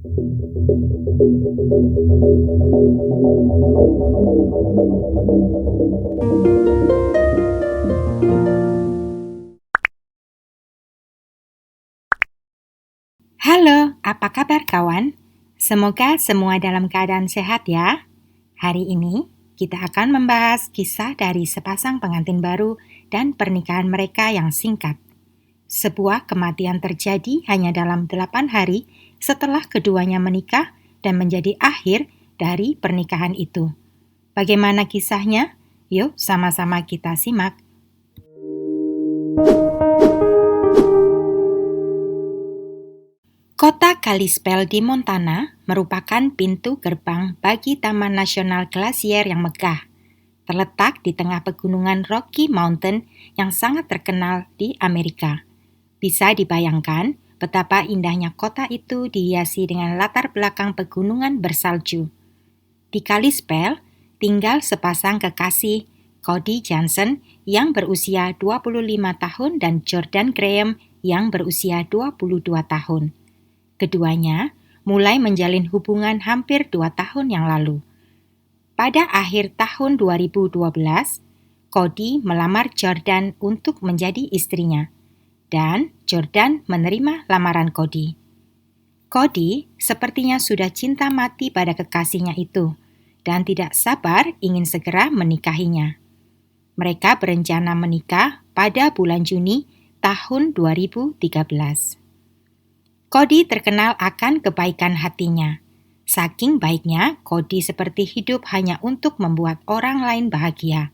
Halo, apa kabar kawan? Semoga semua dalam keadaan sehat ya. Hari ini kita akan membahas kisah dari sepasang pengantin baru dan pernikahan mereka yang singkat. Sebuah kematian terjadi hanya dalam 8 hari setelah keduanya menikah dan menjadi akhir dari pernikahan itu. Bagaimana kisahnya? Yuk sama-sama kita simak. Kota Kalispell di Montana merupakan pintu gerbang bagi Taman Nasional Glasier yang megah. Terletak di tengah pegunungan Rocky Mountain yang sangat terkenal di Amerika. Bisa dibayangkan betapa indahnya kota itu dihiasi dengan latar belakang pegunungan bersalju. Di Kalispell tinggal sepasang kekasih, Cody Johnson yang berusia 25 tahun dan Jordan Graham yang berusia 22 tahun. Keduanya mulai menjalin hubungan hampir 2 tahun yang lalu. Pada akhir tahun 2012, Cody melamar Jordan untuk menjadi istrinya, dan Jordan menerima lamaran Cody. Cody sepertinya sudah cinta mati pada kekasihnya itu, dan tidak sabar ingin segera menikahinya. Mereka berencana menikah pada bulan Juni tahun 2013. Cody terkenal akan kebaikan hatinya. Saking baiknya, Cody seperti hidup hanya untuk membuat orang lain bahagia.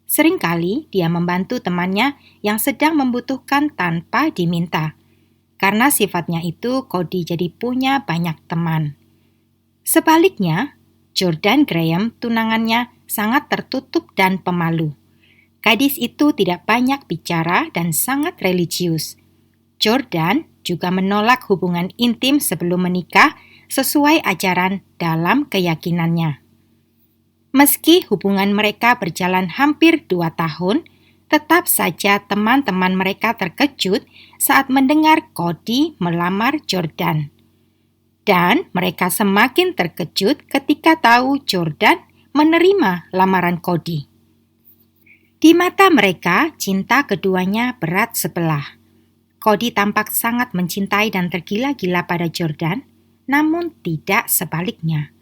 Seringkali dia membantu temannya yang sedang membutuhkan tanpa diminta. Karena sifatnya itu, Cody jadi punya banyak teman. Sebaliknya, Jordan Graham, tunangannya, sangat tertutup dan pemalu. Gadis itu tidak banyak bicara dan sangat religius. Jordan juga menolak hubungan intim sebelum menikah sesuai ajaran dalam keyakinannya. Meski hubungan mereka berjalan hampir 2 tahun, tetap saja teman-teman mereka terkejut saat mendengar Cody melamar Jordan. Dan mereka semakin terkejut ketika tahu Jordan menerima lamaran Cody. Di mata mereka, cinta keduanya berat sebelah. Cody tampak sangat mencintai dan tergila-gila pada Jordan, namun tidak sebaliknya.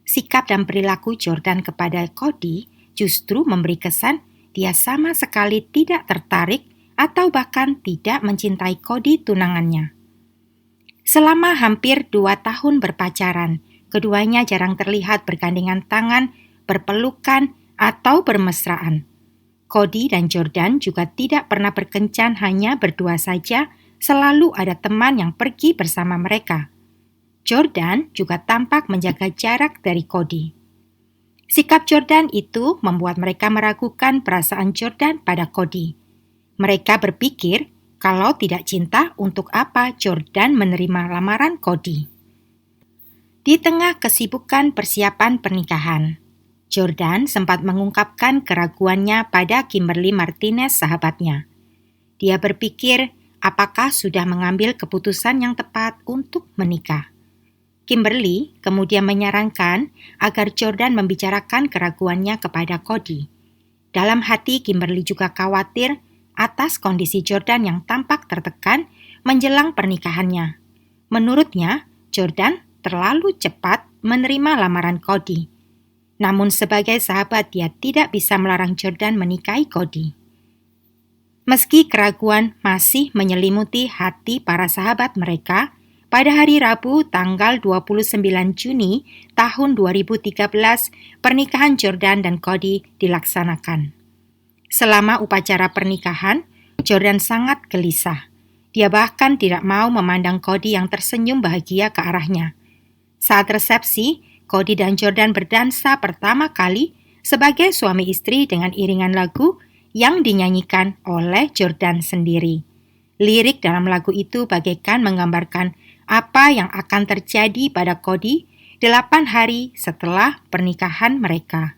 Sikap dan perilaku Jordan kepada Cody justru memberi kesan dia sama sekali tidak tertarik atau bahkan tidak mencintai Cody tunangannya. Selama hampir 2 tahun berpacaran, keduanya jarang terlihat bergandengan tangan, berpelukan, atau bermesraan. Cody dan Jordan juga tidak pernah berkencan hanya berdua saja, selalu ada teman yang pergi bersama mereka. Jordan juga tampak menjaga jarak dari Cody. Sikap Jordan itu membuat mereka meragukan perasaan Jordan pada Cody. Mereka berpikir kalau tidak cinta, untuk apa Jordan menerima lamaran Cody. Di tengah kesibukan persiapan pernikahan, Jordan sempat mengungkapkan keraguannya pada Kimberly Martinez, sahabatnya. Dia berpikir apakah sudah mengambil keputusan yang tepat untuk menikah. Kimberly kemudian menyarankan agar Jordan membicarakan keraguannya kepada Cody. Dalam hati, Kimberly juga khawatir atas kondisi Jordan yang tampak tertekan menjelang pernikahannya. Menurutnya, Jordan terlalu cepat menerima lamaran Cody. Namun sebagai sahabat, dia tidak bisa melarang Jordan menikahi Cody. Meski keraguan masih menyelimuti hati para sahabat mereka, pada hari Rabu tanggal 29 Juni tahun 2013, pernikahan Jordan dan Cody dilaksanakan. Selama upacara pernikahan, Jordan sangat gelisah. Dia bahkan tidak mau memandang Cody yang tersenyum bahagia ke arahnya. Saat resepsi, Cody dan Jordan berdansa pertama kali sebagai suami istri dengan iringan lagu yang dinyanyikan oleh Jordan sendiri. Lirik dalam lagu itu bagaikan menggambarkan apa yang akan terjadi pada Cody 8 hari setelah pernikahan mereka.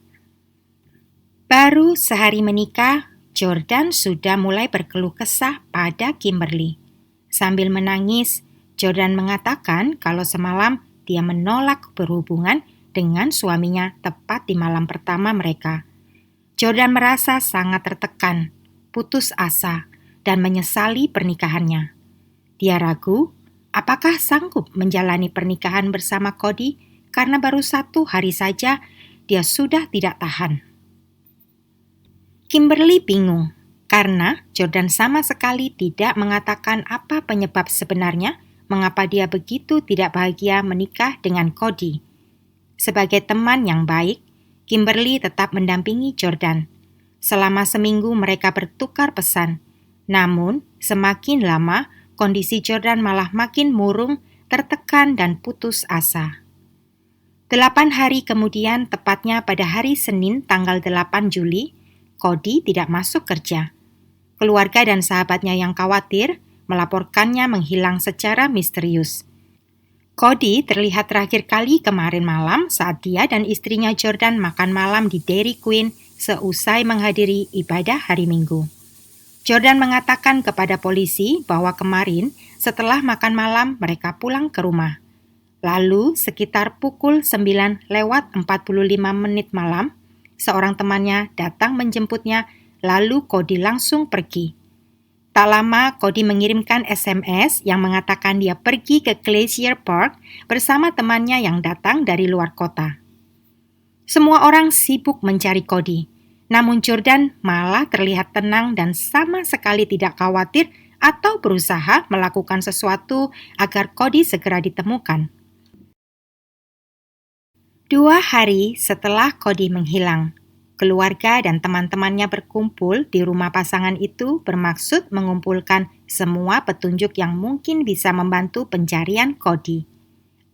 Baru sehari menikah, Jordan sudah mulai berkeluh kesah pada Kimberly. Sambil menangis, Jordan mengatakan kalau semalam dia menolak berhubungan dengan suaminya tepat di malam pertama mereka. Jordan merasa sangat tertekan, putus asa, dan menyesali pernikahannya. Dia ragu apakah sanggup menjalani pernikahan bersama Cody karena baru 1 hari saja dia sudah tidak tahan. Kimberly bingung karena Jordan sama sekali tidak mengatakan apa penyebab sebenarnya mengapa dia begitu tidak bahagia menikah dengan Cody. Sebagai teman yang baik, Kimberly tetap mendampingi Jordan. Selama seminggu mereka bertukar pesan. Namun, semakin lama, kondisi Jordan malah makin murung, tertekan dan putus asa. 8 hari kemudian, tepatnya pada hari Senin tanggal 8 Juli, Cody tidak masuk kerja. Keluarga dan sahabatnya yang khawatir melaporkannya menghilang secara misterius. Cody terlihat terakhir kali kemarin malam saat dia dan istrinya Jordan makan malam di Dairy Queen seusai menghadiri ibadah hari Minggu. Jordan mengatakan kepada polisi bahwa kemarin setelah makan malam mereka pulang ke rumah. Lalu sekitar pukul 9:45 malam, seorang temannya datang menjemputnya lalu Cody langsung pergi. Tak lama, Cody mengirimkan SMS yang mengatakan dia pergi ke Glacier Park bersama temannya yang datang dari luar kota. Semua orang sibuk mencari Cody, namun Jordan malah terlihat tenang dan sama sekali tidak khawatir atau berusaha melakukan sesuatu agar Cody segera ditemukan. 2 hari setelah Cody menghilang, keluarga dan teman-temannya berkumpul di rumah pasangan itu bermaksud mengumpulkan semua petunjuk yang mungkin bisa membantu pencarian Cody.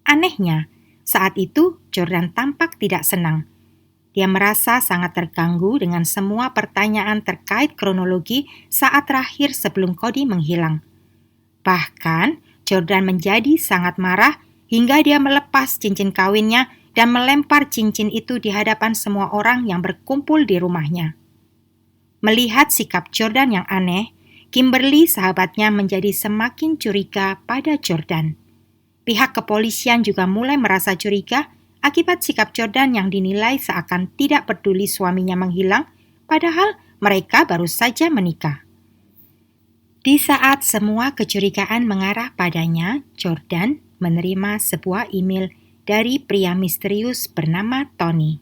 Anehnya, saat itu Jordan tampak tidak senang. Dia merasa sangat terganggu dengan semua pertanyaan terkait kronologi saat terakhir sebelum Cody menghilang. Bahkan, Jordan menjadi sangat marah hingga dia melepas cincin kawinnya dan melempar cincin itu di hadapan semua orang yang berkumpul di rumahnya. Melihat sikap Jordan yang aneh, Kimberly sahabatnya menjadi semakin curiga pada Jordan. Pihak kepolisian juga mulai merasa curiga akibat sikap Jordan yang dinilai seakan tidak peduli suaminya menghilang, padahal mereka baru saja menikah. Di saat semua kecurigaan mengarah padanya, Jordan menerima sebuah email dari pria misterius bernama Tony.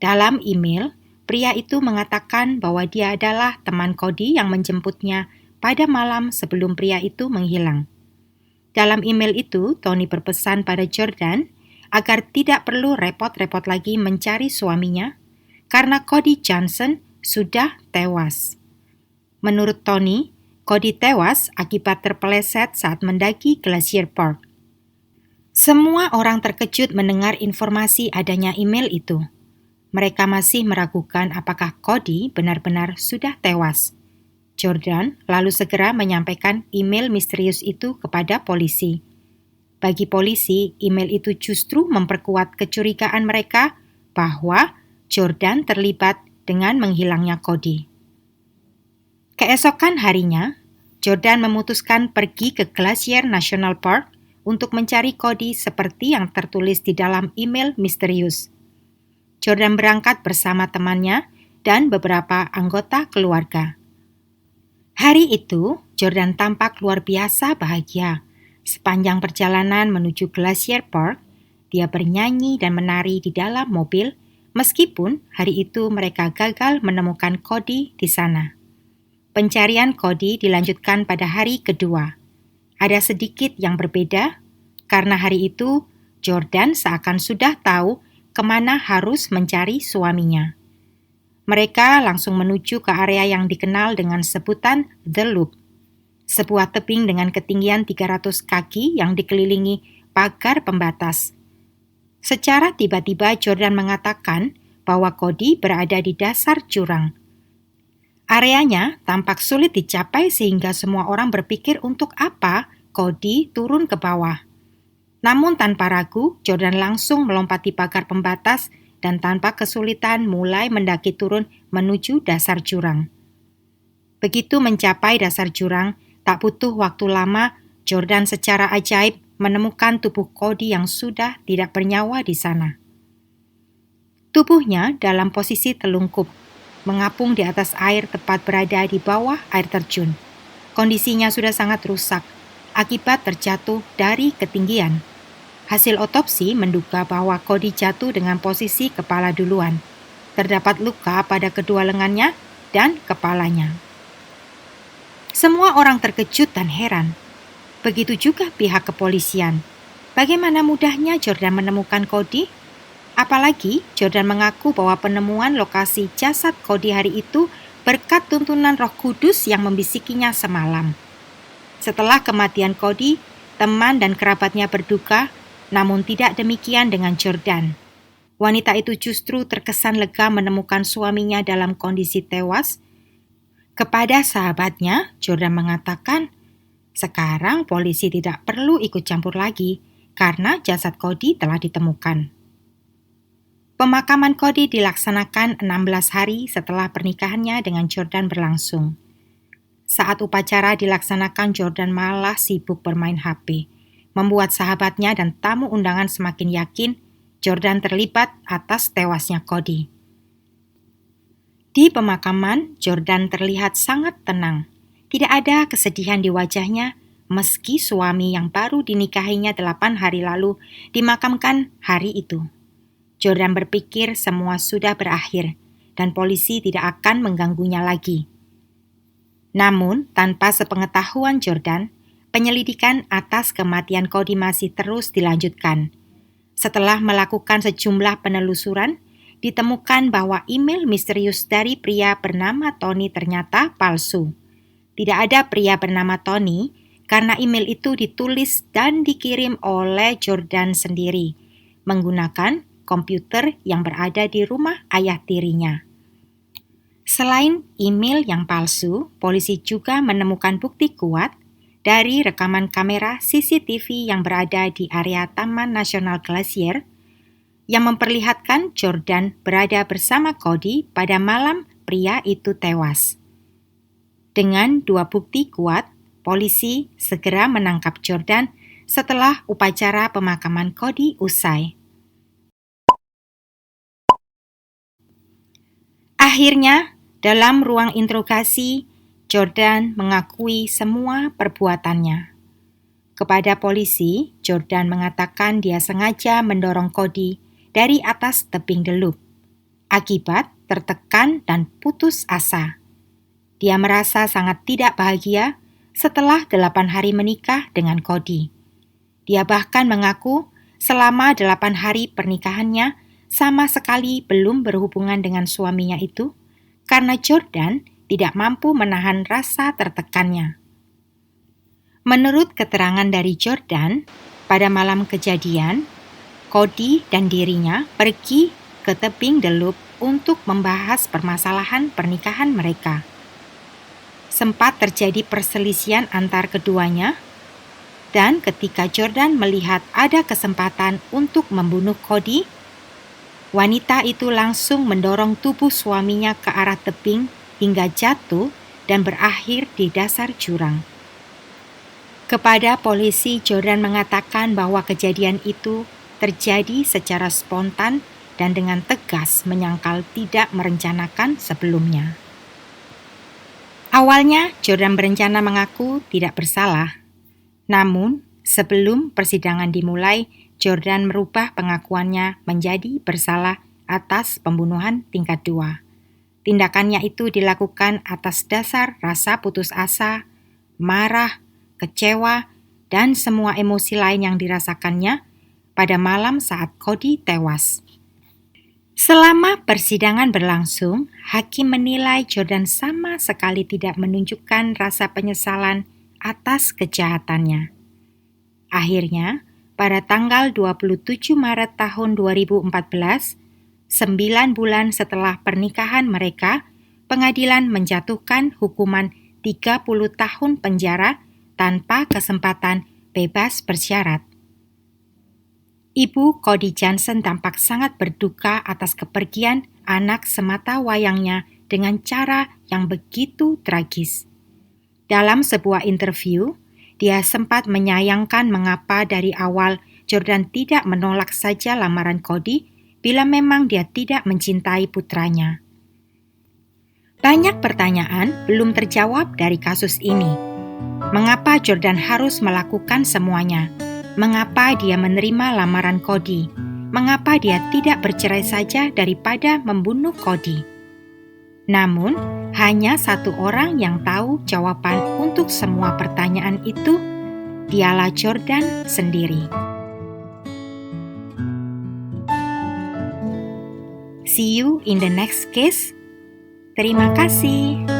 Dalam email, pria itu mengatakan bahwa dia adalah teman Cody yang menjemputnya pada malam sebelum pria itu menghilang. Dalam email itu, Tony berpesan pada Jordan agar tidak perlu repot-repot lagi mencari suaminya karena Cody Johnson sudah tewas. Menurut Tony, Cody tewas akibat terpeleset saat mendaki Glacier Park. Semua orang terkejut mendengar informasi adanya email itu. Mereka masih meragukan apakah Cody benar-benar sudah tewas. Jordan lalu segera menyampaikan email misterius itu kepada polisi. Bagi polisi, email itu justru memperkuat kecurigaan mereka bahwa Jordan terlibat dengan menghilangnya Cody. Keesokan harinya, Jordan memutuskan pergi ke Glacier National Park untuk mencari Cody seperti yang tertulis di dalam email misterius. Jordan berangkat bersama temannya dan beberapa anggota keluarga. Hari itu, Jordan tampak luar biasa bahagia. Sepanjang perjalanan menuju Glacier Park, dia bernyanyi dan menari di dalam mobil, meskipun hari itu mereka gagal menemukan Cody di sana. Pencarian Cody dilanjutkan pada hari kedua. Ada sedikit yang berbeda, karena hari itu Jordan seakan sudah tahu kemana harus mencari suaminya. Mereka langsung menuju ke area yang dikenal dengan sebutan The Loop, sebuah tebing dengan ketinggian 300 kaki yang dikelilingi pagar pembatas. Secara tiba-tiba Jordan mengatakan bahwa Cody berada di dasar jurang. Areanya tampak sulit dicapai sehingga semua orang berpikir untuk apa Cody turun ke bawah. Namun tanpa ragu, Jordan langsung melompati pagar pembatas dan tanpa kesulitan mulai mendaki turun menuju dasar jurang. Begitu mencapai dasar jurang, tak butuh waktu lama, Jordan secara ajaib menemukan tubuh Cody yang sudah tidak bernyawa di sana. Tubuhnya dalam posisi telungkup, mengapung di atas air tepat berada di bawah air terjun. Kondisinya sudah sangat rusak akibat terjatuh dari ketinggian. Hasil otopsi menduga bahwa Cody jatuh dengan posisi kepala duluan. Terdapat luka pada kedua lengannya dan kepalanya. Semua orang terkejut dan heran. Begitu juga pihak kepolisian. Bagaimana mudahnya Jordan menemukan Cody? Apalagi Jordan mengaku bahwa penemuan lokasi jasad Cody hari itu berkat tuntunan Roh Kudus yang membisikinya semalam. Setelah kematian Cody, teman dan kerabatnya berduka, namun tidak demikian dengan Jordan. Wanita itu justru terkesan lega menemukan suaminya dalam kondisi tewas. Kepada sahabatnya, Jordan mengatakan, sekarang polisi tidak perlu ikut campur lagi karena jasad Cody telah ditemukan. Pemakaman Cody dilaksanakan 16 hari setelah pernikahannya dengan Jordan berlangsung. Saat upacara dilaksanakan, Jordan malah sibuk bermain HP, membuat sahabatnya dan tamu undangan semakin yakin Jordan terlibat atas tewasnya Cody. Di pemakaman, Jordan terlihat sangat tenang. Tidak ada kesedihan di wajahnya, meski suami yang baru dinikahinya 8 hari lalu dimakamkan hari itu. Jordan berpikir semua sudah berakhir dan polisi tidak akan mengganggunya lagi. Namun, tanpa sepengetahuan Jordan, penyelidikan atas kematian Cody masih terus dilanjutkan. Setelah melakukan sejumlah penelusuran, ditemukan bahwa email misterius dari pria bernama Tony ternyata palsu. Tidak ada pria bernama Tony karena email itu ditulis dan dikirim oleh Jordan sendiri menggunakan komputer yang berada di rumah ayah tirinya. Selain email yang palsu, polisi juga menemukan bukti kuat dari rekaman kamera CCTV yang berada di area Taman Nasional Glacier yang memperlihatkan Jordan berada bersama Cody pada malam pria itu tewas. Dengan 2 bukti kuat, polisi segera menangkap Jordan setelah upacara pemakaman Cody usai. Akhirnya, dalam ruang interogasi, Jordan mengakui semua perbuatannya. Kepada polisi, Jordan mengatakan dia sengaja mendorong Cody dari atas tebing delup, akibat tertekan dan putus asa. Dia merasa sangat tidak bahagia setelah 8 hari menikah dengan Cody. Dia bahkan mengaku selama 8 hari pernikahannya sama sekali belum berhubungan dengan suaminya itu karena Jordan tidak mampu menahan rasa tertekannya. Menurut keterangan dari Jordan, pada malam kejadian, Cody dan dirinya pergi ke tebing delup untuk membahas permasalahan pernikahan mereka. Sempat terjadi perselisihan antar keduanya, dan ketika Jordan melihat ada kesempatan untuk membunuh Cody, wanita itu langsung mendorong tubuh suaminya ke arah tebing hingga jatuh dan berakhir di dasar jurang. Kepada polisi, Jordan mengatakan bahwa kejadian itu terjadi secara spontan dan dengan tegas menyangkal tidak merencanakan sebelumnya. Awalnya, Jordan berencana mengaku tidak bersalah. Namun, sebelum persidangan dimulai, Jordan merubah pengakuannya menjadi bersalah atas pembunuhan tingkat 2. Tindakannya itu dilakukan atas dasar rasa putus asa, marah, kecewa, dan semua emosi lain yang dirasakannya pada malam saat Cody tewas. Selama persidangan berlangsung, hakim menilai Jordan sama sekali tidak menunjukkan rasa penyesalan atas kejahatannya. Akhirnya, pada tanggal 27 Maret tahun 2014, 9 bulan setelah pernikahan mereka, pengadilan menjatuhkan hukuman 30 tahun penjara tanpa kesempatan bebas bersyarat. Ibu Cody Johnson tampak sangat berduka atas kepergian anak semata wayangnya dengan cara yang begitu tragis. Dalam sebuah interview, Dia sempat menyayangkan mengapa dari awal Jordan tidak menolak saja lamaran Cody bila memang dia tidak mencintai putranya. Banyak pertanyaan belum terjawab dari kasus ini. Mengapa Jordan harus melakukan semuanya? Mengapa dia menerima lamaran Cody? Mengapa dia tidak bercerai saja daripada membunuh Cody? Namun, hanya satu orang yang tahu jawaban untuk semua pertanyaan itu, dialah Jordan sendiri. See you in the next case. Terima kasih.